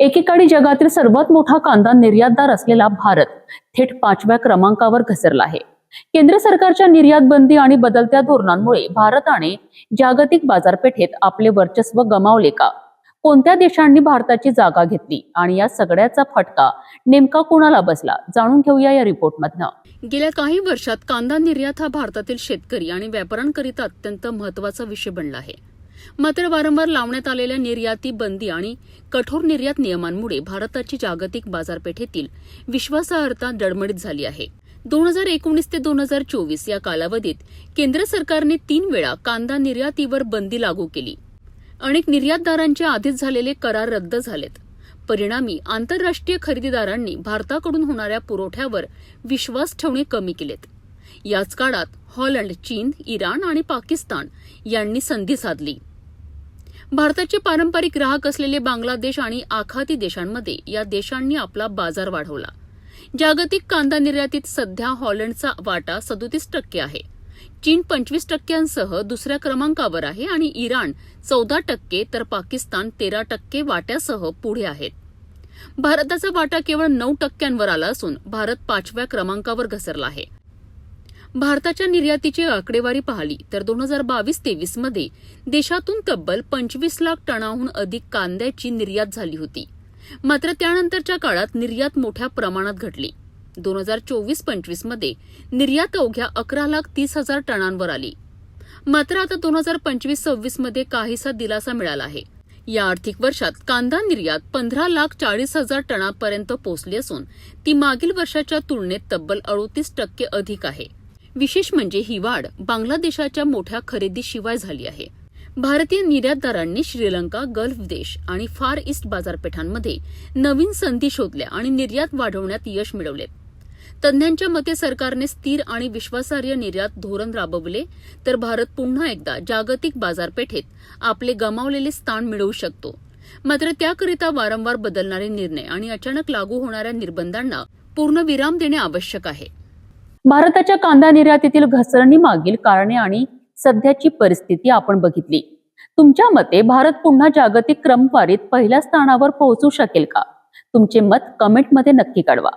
एकीकडे जगातील सर्वात मोठा कांदा निर्यातदार असलेला भारत थेट 5व्या क्रमांकावर घसरला आहे. केंद्र सरकारच्या निर्यात बंदी आणि बदलत्या धोरणांमुळे भारताने जागतिक बाजारपेठेत आपले वर्चस्व गमावले का? कोणत्या देशांनी भारताची जागा घेतली आणि या सगळ्याचा फटका नेमका कोणाला बसला? जाणून घेऊया या रिपोर्टमधनं. गेल्या काही वर्षात कांदा निर्यात हा भारतातील शेतकरी आणि व्यापाऱ्यांकरिता अत्यंत महत्त्वाचा विषय बनला आहे. मात्र वारंवार लावण्यात आलेल्या निर्याती बंदी आणि कठोर निर्यात नियमांमुळे भारताची जागतिक बाजारपेठेतील विश्वासार्हता डळमळीत झाली आहे. 2019 ते 2024 या कालावधीत केंद्र सरकारने 3 वेळा कांदा निर्यातीवर बंदी लागू केली. अनेक निर्यातदारांचे आधीच झालेले करार रद्द झालेत. परिणामी आंतरराष्ट्रीय खरेदीदारांनी भारताकडून होणाऱ्या पुरवठ्यावर विश्वास ठेवणे कमी केलेत. याच काळात हॉलंड, चीन, इराण आणि पाकिस्तान यांनी संधी साधली. भारताचे पारंपरिक ग्राहक असलेले बांगलादेश आणि आखाती देशांमध्ये या देशांनी आपला बाजार वाढवला. जागतिक कांदा निर्यातीत सध्या हॉलंडचा वाटा 37% आहे. चीन 25% दुसऱ्या क्रमांकावर आहे आणि इराण 14% तर पाकिस्तान 13% वाट्यासह पुढे आहेत. भारताचा वाटा केवळ 9% आला असून भारत 5व्या क्रमांकावर घसरला आहे. भारताच्या निर्यातीची आकडेवारी पाहिली तर 2022-23 मध्ये देशातून तब्बल 25 लाख टनाहून अधिक कांद्याची निर्यात झाली होती. मात्र त्यानंतरच्या काळात निर्यात मोठ्या प्रमाणात घटली. 2024-25 मध्ये निर्यात अवघ्या 11,30,000 टनांवर आली. मात्र आता 2025-26 मध्ये काहीसा दिलासा मिळाला आहे. या आर्थिक वर्षात कांदा निर्यात 15,40,000 टनांपर्यंत पोहोचली असून ती मागील वर्षाच्या तुलनेत तब्बल 38% अधिक आहे. विशेष म्हणजे ही वाढ बांगलादेशाच्या मोठ्या खरेदीशिवाय झाली आहे. भारतीय निर्यातदारांनी श्रीलंका, गल्फ देश आणि फार ईस्ट बाजारपेठांमध्ये नवीन संधी शोधल्या आणि निर्यात वाढवण्यात यश मिळवले. तज्ज्ञांच्या मते सरकारने स्थिर आणि विश्वासार्ह निर्यात धोरण राबवले तर भारत पुन्हा एकदा जागतिक बाजारपेठेत आपले गमावलेले स्थान मिळवू शकतो. मात्र त्याकरिता वारंवार बदलणारे निर्णय आणि अचानक लागू होणाऱ्या निर्बंधांना पूर्णविराम देणे आवश्यक आहे. भारताच्या कांदा निर्यातीतील घसरणी मागील कारणे आणि सध्याची परिस्थिती आपण बघितली. तुमच्या मते भारत पुन्हा जागतिक क्रमवारीत पहिल्या स्थानावर पोहोचू शकेल का? तुमचे मत कमेंटमध्ये नक्की कळवा.